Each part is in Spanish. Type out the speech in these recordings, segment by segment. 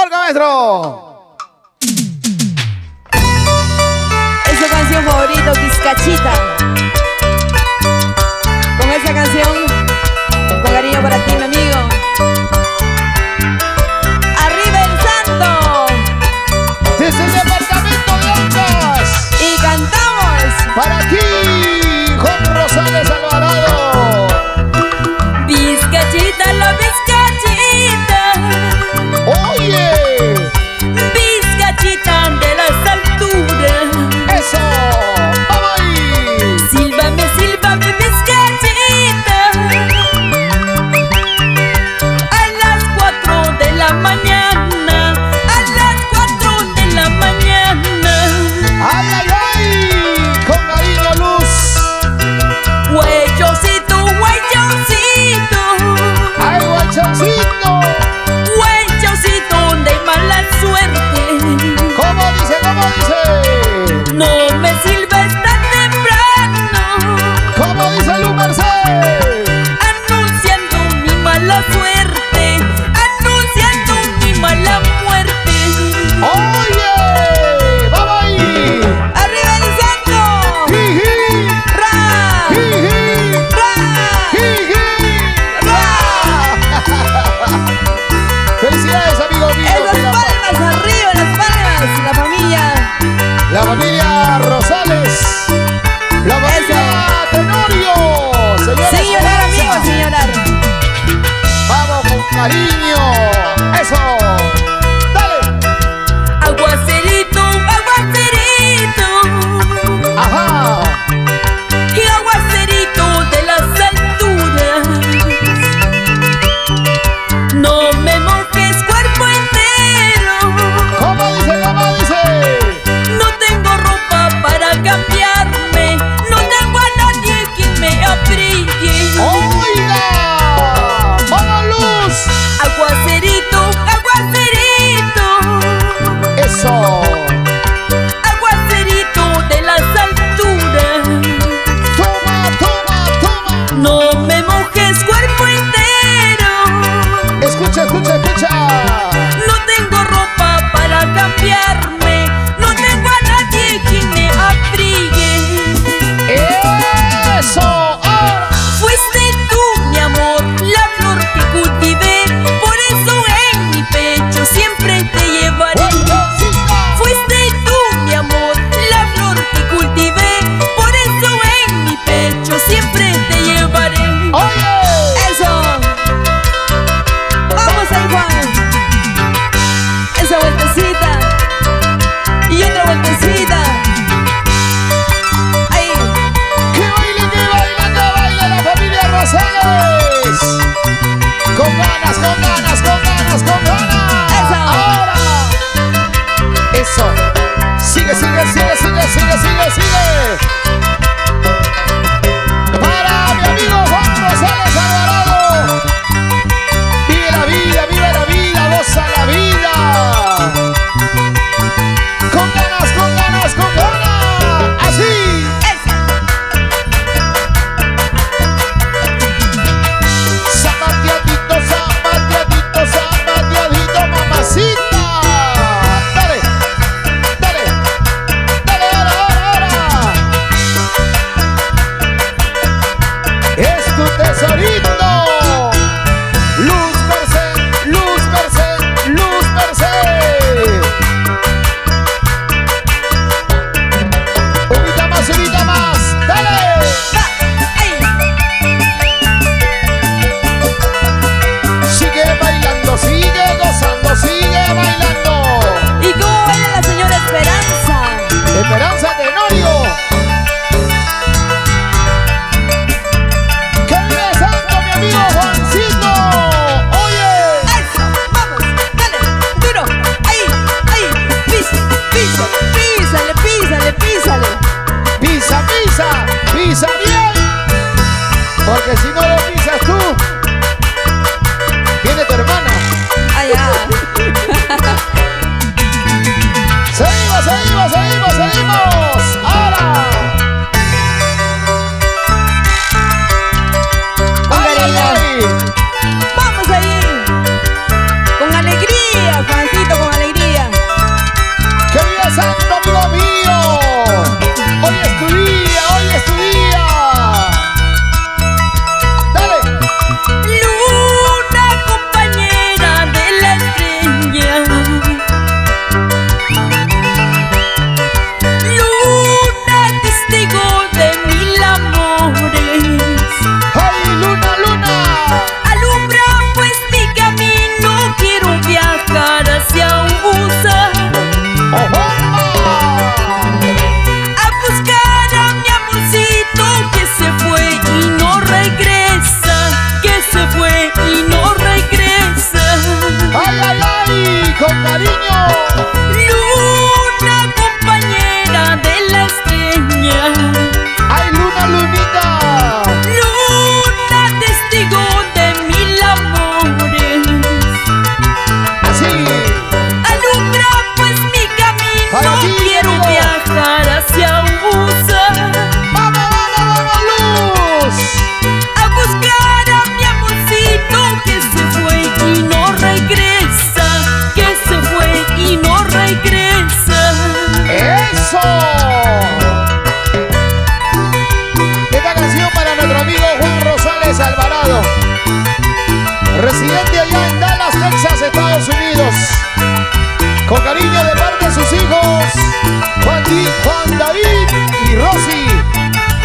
¡Polka, maestro! Es su canción favorita, Vizcachita. Con esa canción, con cariño para ti, mi amigo. ¡Arriba el santo! Desde el departamento de Ondas. Y cantamos. Para ti, Juan Rosales Alvarado. Vizcachita, la Vizcachita. Oye. Vizcachita de las alturas. Eso. Vamos ahí. Sílvame, sílvame, Vizcachita. A las 4 de la mañana. A las 4 de la mañana. Ay, ay, ay. Con cariño, luz. Huellocito, huellocito. Ay, guachoncito. Huellocito de mala suerte. ¿Cómo dice? ¿Cómo dice? No me sirves tan temprano, ¿Cómo dice Luz Merced? anunciando mi mala suerte, anunciando mi mala muerte. Oye. Vamos ahí. ¡Arriba el santo! Jiji. ¡Ra! Jiji. ¡Ra! Jiji. ¡Ra! Felicidades, amigo mío. Esas palmas arriba, las palmas, la familia. La familia Rosales. La familia Tenorio. Señores, Sin llorar, amigos, sin llorar. vamos con cariño. Eso. Dale. Aguacerito, aguacerito. Ajá. Y aguacerito de las alturas. No me mojes cuerpo entero. ¿Cómo dice? ¿Cómo dice? No tengo ropa para cambiarme. No tengo a nadie quien me abrigue. Oiga. Vamos, Luz. Aguacerito, aguacerito. Eso. Aguacerito de las alturas. Toma, toma, toma. No me mojes cuerpo entero. Escucha, escucha, escucha. No tengo ropa para cambiarme. No tengo a nadie quien me abrigue. Eso. Ahora. Fuiste tú, mi amor, la flor que cultivé. Por eso en mi pecho siempre te llevaré. Fuiste tú, mi amor, la flor que cultivé. Por eso en mi pecho siempre te llevaré. Oye. Eso. Vamos ahí, Juan. Esa vueltecita. Y otra vueltecita. Ahí. Que baile la familia Rosales. Con ganas, con ganas, con ganas, con ganas. Eso. Ahora. Eso. Sigue, sigue, sigue, sigue, sigue, sigue, sigue. Para mi amigo Juan Rosales Alvarado. Vive la vida, goza la vida. Con ganas, con ganas, con ganas. Así. Zapateadito, zapateadito, zapateadito.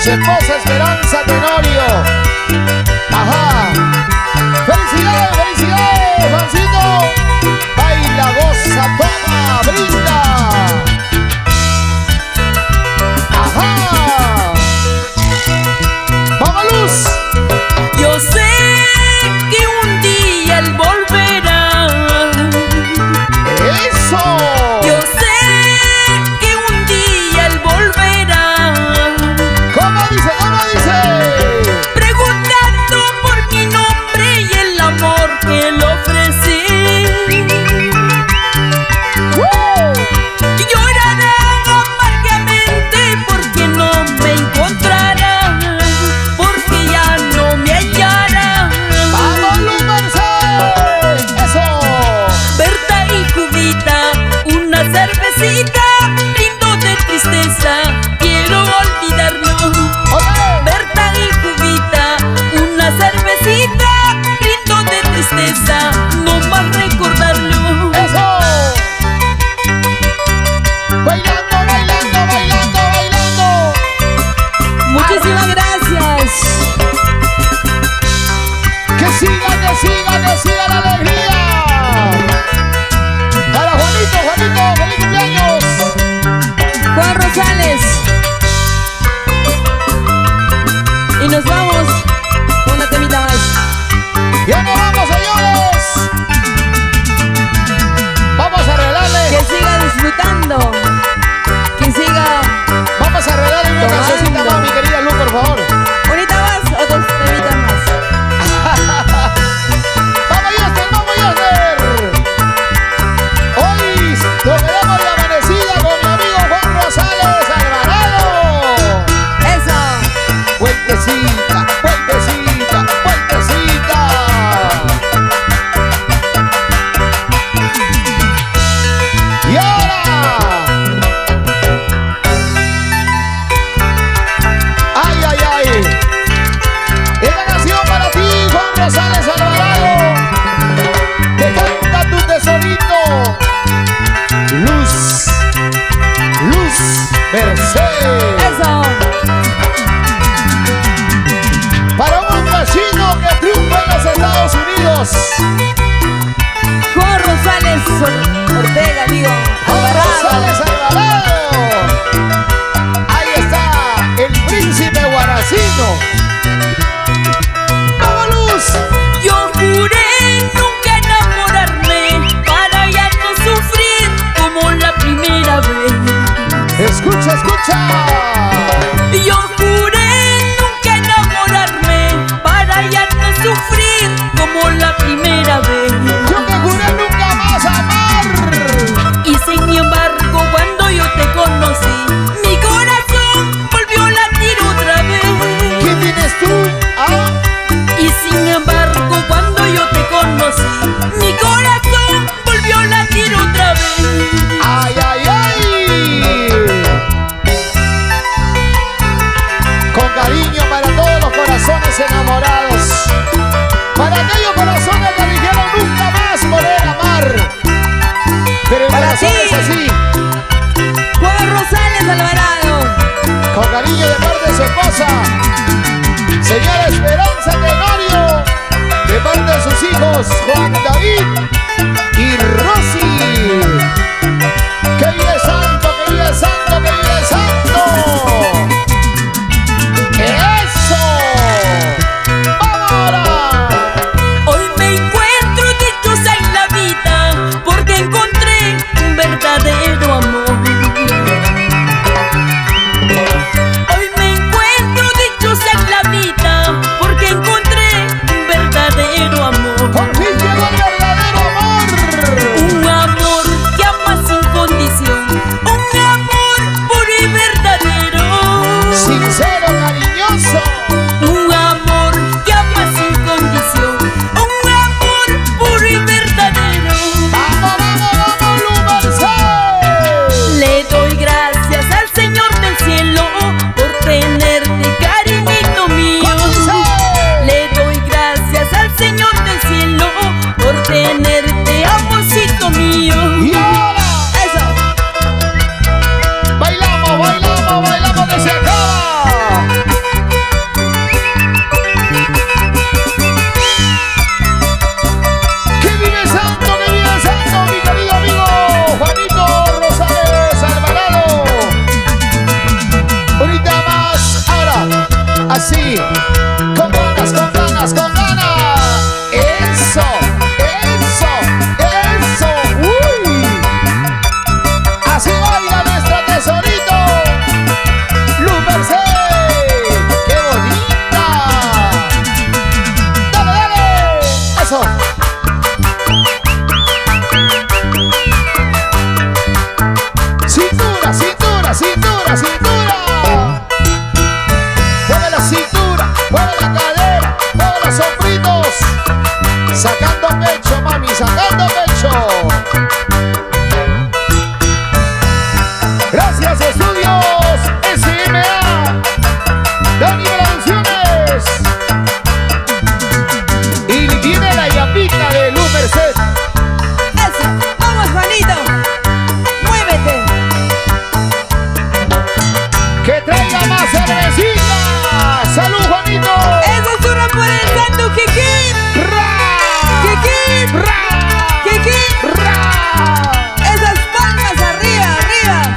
su esposa Esperanza Tenorio. Ajá. Felicidades, felicidades, Juancito. Baila, goza, toma, brinda. Ajá. ¡Vámonos! Yo sé que un día él volverá. ¡Eso! Yo sé que un día él volverá. ¿Cómo dice? ¿Cómo dice? Preguntando por mi nombre y el amor que le ofrecí. Llorará amargamente porque no me encontrará, porque ya no me hallará. ¡Vámonos, Mercedes! ¡Eso! Berta y Judita, una cervecita, brindo de tristeza, quiero olvidarlo. ¡Oye! Berta y Judita, una cervecita, brindo de tristeza, no más recordarlo. ¡Eso! ¡Bailando, bailando, bailando, bailando! Muchísimas gracias. ¡Que siga, que siga, que siga la alegría! Para Juanito, Juanito, feliz cumpleaños. Juan Rosales. Y nos vamos con una temita más. ¡Ya nos vamos, señores! Vamos a arreglarle. Que siga disfrutando. Que siga. Vamos a arreglarle una Tomando. cancioncita más, mi querida Lu, por favor. ¿Bonita más o dos temitas más? ¡Vamos, Yoster! ¡Vamos, Yoster! Hoy nos quedamos de amanecida con mi amigo Juan Rosales Alvarado. Eso. Vueltecita, vueltecita, vueltecita. Y ahora. Ay, ay, ay. Esta canción para ti, Juan Rosales Alvarado. Te canta tu tesorito. Luz, Luz Mercedes. Eso. Para un vecino que triunfa en los Estados Unidos. Juan Rosales Ortega, digo. Juan Rosales Alvarado. Alvarado. Ahí está el príncipe guaracino. ¡Vámonos! Yo juré nunca enamorarme para ya no sufrir como la primera vez. Escucha, escucha. Yo juré nunca enamorarme para ya no sufrir como la primera vez. Yo te juré nunca más amar. Y sin embargo cuando yo te conocí, mi corazón volvió a latir otra vez. ¿Quién tienes tú? ¿Ah? Y sin embargo cuando yo te conocí, mi corazón volvió a latir otra vez. ¡Ay, ay, ay! Con cariño para todos los corazones enamorados. Para aquellos corazones que dijeron nunca más poder amar. Pero el Para corazón ti. es así. Juan Rosales Alvarado. Con cariño de parte de su esposa, señora Esperanza Tenorio. De parte de sus hijos, Juan David y Rosy. ¡Que vive santo, que vive santo, que vive santo! ¡Eso! ¡Vamos ahora! Hoy me encuentro dichosa en la vida porque encontré un verdadero amor. Hoy me encuentro dichosa en la vida porque encontré un verdadero amor. ¡Por fin llegó el verdadero amor! Un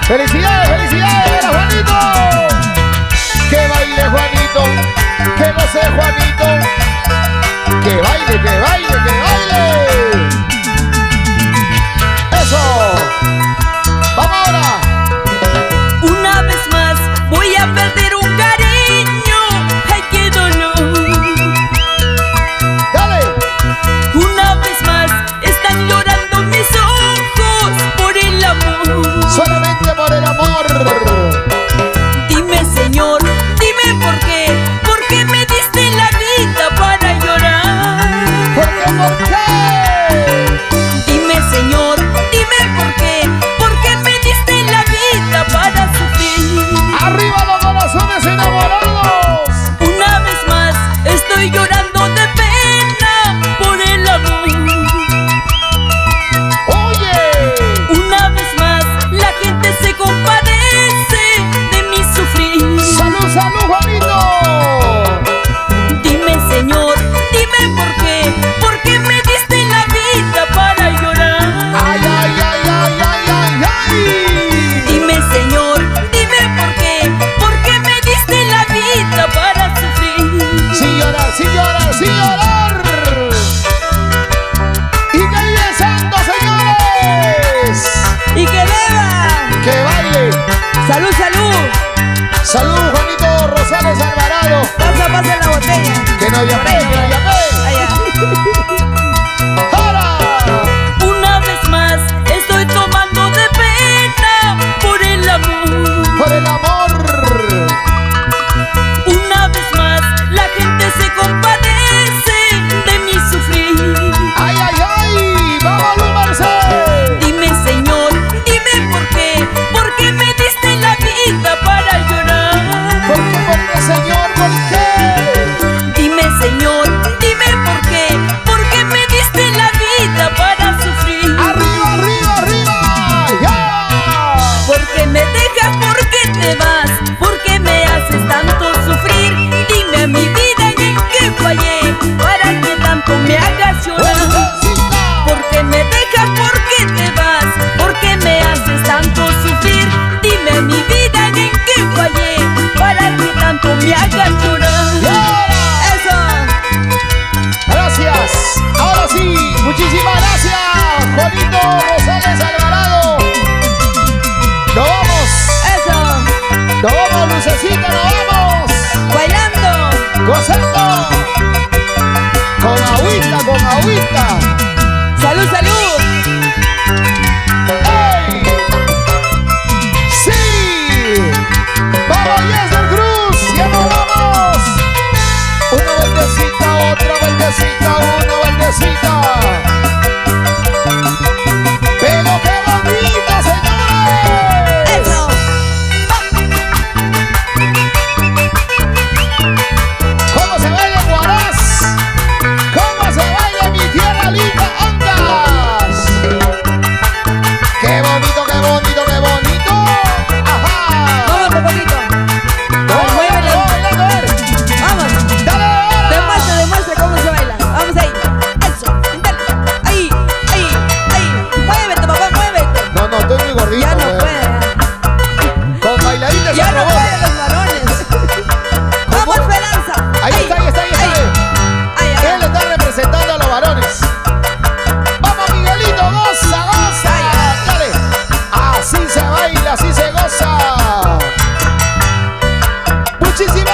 ¡Felicidades, felicidades para Juanito! ¡Que baile, Juanito! ¡Que goce, Juanito! ¡Que baile, que baile, que baile! ¡Eso! ¡Vamos ahora! Una vez más voy a perder un cariño. ¡Ay, qué dolor! ¡Dale! Una vez más están llorando mis ojos por el amor. Solamente por el amor. Dime, Señor, dime por qué me diste la vida para llorar. ¿Por qué? ¿Por qué? Dime, Señor, dime por qué me diste la vida para sufrir. ¡Arriba los corazones enamorados! Una vez más estoy llorando de pena por el amor. ¡Oye! Una vez más la gente se compadece de mi sufrir. ¡Salud, salud, Juanito! Dime, Señor, dime por qué me diste la vida para llorar. ¡Ay, ay, ay, ay, ay, ay, ay! Dime, Señor, dime por qué me diste la vida para sufrir. Sin llorar, sin llorar, sin llorar. ¡Y que vive santo, señores! Y que beba. ¡Que baile! Salud, salud. ¡Salud, Juanito Rosales Alvarado! Pasa, pasa la botella. ¡Que no Por llamé, ahí, que no llamé! allá. ¡Ahora! Una vez más estoy tomando de pena por el amor. ¡Por el amor! Una vez más la gente se compadece de mi sufrir. ¡Ay, ay, ay! ¡Vamos, Luz Merced! Dime, Señor, dime por qué me diste la vida para llorar. ¿Por qué, Señor? ¿Por qué? Dime, Señor, dime por qué me diste la vida para sufrir. ¡Arriba, arriba, arriba! ¡Ya! ¿Por qué me dejas? ¿Por qué te vas? ¿Por qué me haces tanto sufrir? Dime mi vida en qué fallé para que tanto me hagas llorar. ¡Fuertecita! ¿Por qué me dejas? ¿Por qué te vas? ¿Por qué me haces tanto sufrir? Dime mi vida en qué fallé para que tanto me hagas llorar. ¡Y ahora! Eso, Gracias. Ahora sí, muchísimas gracias, Juanito Rosales Alvarado. Nos vamos, eso, nos vamos, Lucecita, nos vamos. bailando. Gozando. Con agüita, con agüita. Salud, salud. ¡Ey! ¡Sí! ¡Vamos, Yesel Cruz! ¡Ya nos vamos! Una vueltecita, otra vueltecita, una vueltecita. ¡Pero qué bonita, señores! Eso. ¿Cómo se baila en Huaraz? ¿Cómo se baila en mi tierra linda, Ondas? ¡Qué bonito, qué bonito, qué bonito! ¡Ajá! Vamos, Cocolito. ¡Vamos, muévele. vamos, bailando, a ver! Vamos. ¡Dale ahora! Demuestra cómo se baila. Vamos ahí. Eso. Dale. Ahí, ahí, ahí. Muévete, papá, muévete. No, no, estoy muy gordito, Ya no güey. puede. Con bailadita se Ya no aprobó. pueden los varones. Vamos, Esperanza. Ahí está, ahí está, ahí está. Ahí, Él le está representando a los varones. ¡Vamos, Miguelito! ¡Goza, goza! ¡Dale! Así se baila, así se goza. Muchísimas